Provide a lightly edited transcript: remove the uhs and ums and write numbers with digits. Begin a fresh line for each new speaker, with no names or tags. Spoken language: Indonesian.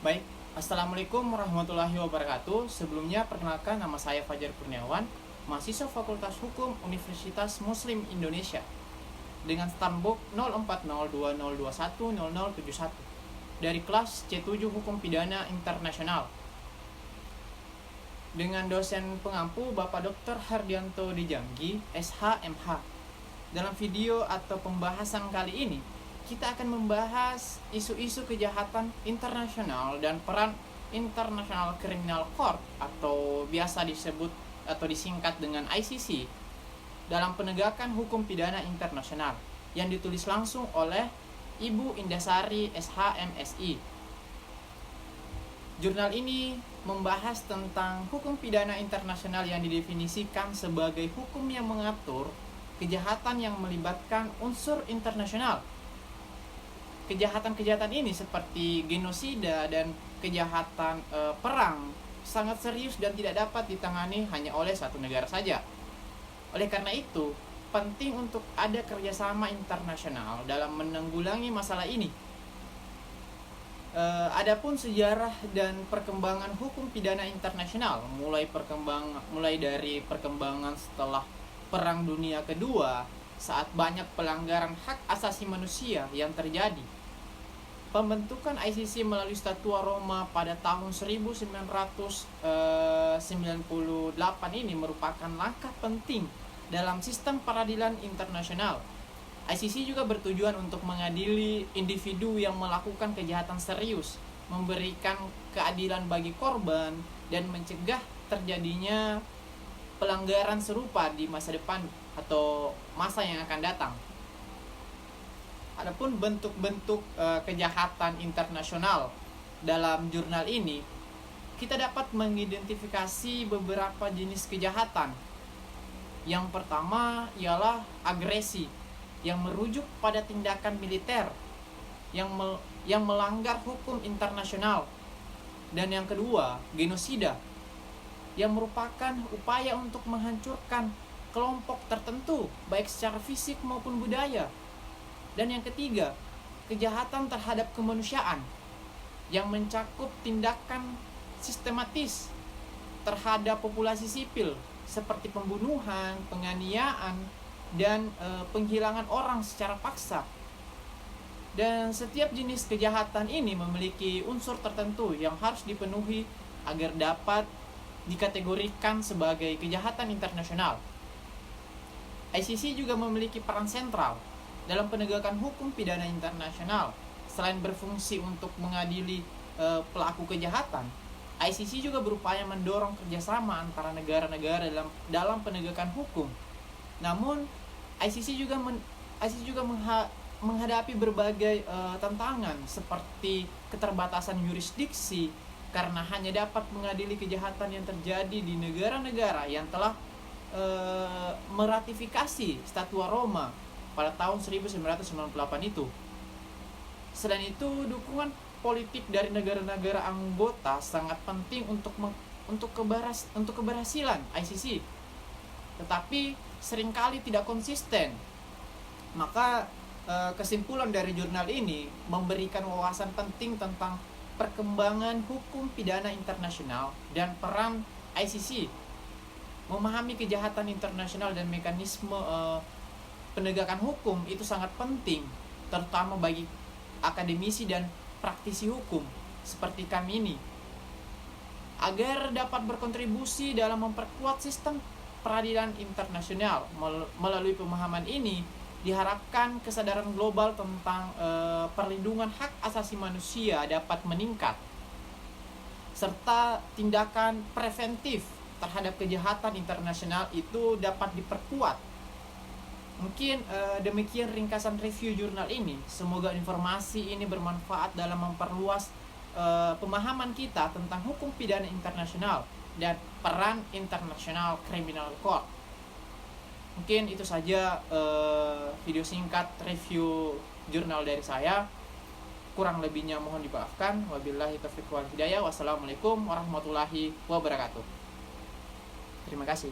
Baik, Assalamualaikum warahmatullahi wabarakatuh. Sebelumnya perkenalkan, nama saya Fajar Kurniawan, mahasiswa Fakultas Hukum Universitas Muslim Indonesia dengan Stanbook 040202100071 dari kelas C7 Hukum Pidana Internasional dengan dosen pengampu Bapak Dr. Hardianto Dijanggi, SH.MH. Dalam video atau pembahasan kali ini, kita akan membahas isu-isu kejahatan internasional dan peran International Criminal Court atau biasa disebut atau disingkat dengan ICC dalam penegakan hukum pidana internasional yang ditulis langsung oleh Ibu Indasari SH.MSI. Jurnal ini membahas tentang hukum pidana internasional yang didefinisikan sebagai hukum yang mengatur kejahatan yang melibatkan unsur internasional. Kejahatan-kejahatan ini seperti genosida dan kejahatan perang sangat serius dan tidak dapat ditangani hanya oleh satu negara saja. Oleh karena itu, penting untuk ada kerjasama internasional dalam menanggulangi masalah ini. Adapun sejarah dan perkembangan hukum pidana internasional mulai dari perkembangan setelah Perang Dunia Kedua, saat banyak pelanggaran hak asasi manusia yang terjadi. Pembentukan ICC melalui Statua Roma pada tahun 1998 ini merupakan langkah penting dalam sistem peradilan internasional. ICC juga bertujuan untuk mengadili individu yang melakukan kejahatan serius, memberikan keadilan bagi korban, dan mencegah terjadinya pelanggaran serupa di masa depan atau masa yang akan datang. Adapun bentuk-bentuk kejahatan internasional dalam jurnal ini, kita dapat mengidentifikasi beberapa jenis kejahatan. Yang pertama ialah agresi, yang merujuk pada tindakan militer yang melanggar hukum internasional. Dan yang kedua, genosida, yang merupakan upaya untuk menghancurkan kelompok tertentu, baik secara fisik maupun budaya. Dan yang ketiga, kejahatan terhadap kemanusiaan, yang mencakup tindakan sistematis terhadap populasi sipil, seperti pembunuhan, penganiayaan, dan penghilangan orang secara paksa. Dan setiap jenis kejahatan ini memiliki unsur tertentu yang harus dipenuhi agar dapat dikategorikan sebagai kejahatan internasional. ICC juga memiliki peran sentral dalam penegakan hukum pidana internasional. Selain berfungsi untuk mengadili pelaku kejahatan, ICC juga berupaya mendorong kerjasama antara negara-negara dalam penegakan hukum. Namun, ICC juga menghadapi berbagai tantangan seperti keterbatasan yurisdiksi, karena hanya dapat mengadili kejahatan yang terjadi di negara-negara yang telah meratifikasi Statua Roma pada tahun 1998 itu. Selain itu, dukungan politik dari negara-negara anggota sangat penting untuk keberhasilan ICC, tetapi seringkali tidak konsisten. Maka kesimpulan dari jurnal ini memberikan wawasan penting tentang perkembangan hukum pidana internasional dan peran ICC. Memahami kejahatan internasional dan mekanisme penegakan hukum itu sangat penting, terutama bagi akademisi dan praktisi hukum seperti kami ini, agar dapat berkontribusi dalam memperkuat sistem peradilan internasional. Melalui pemahaman ini diharapkan kesadaran global tentang perlindungan hak asasi manusia dapat meningkat, serta tindakan preventif terhadap kejahatan internasional itu dapat diperkuat. Mungkin demikian ringkasan review jurnal ini. Semoga informasi ini bermanfaat dalam memperluas pemahaman kita tentang hukum pidana internasional dan peran International Criminal Court. Mungkin itu saja video singkat review jurnal dari saya. Kurang lebihnya mohon dimaafkan. Wabillahi taufiq wal hidayah. Wassalamualaikum warahmatullahi wabarakatuh. Terima kasih.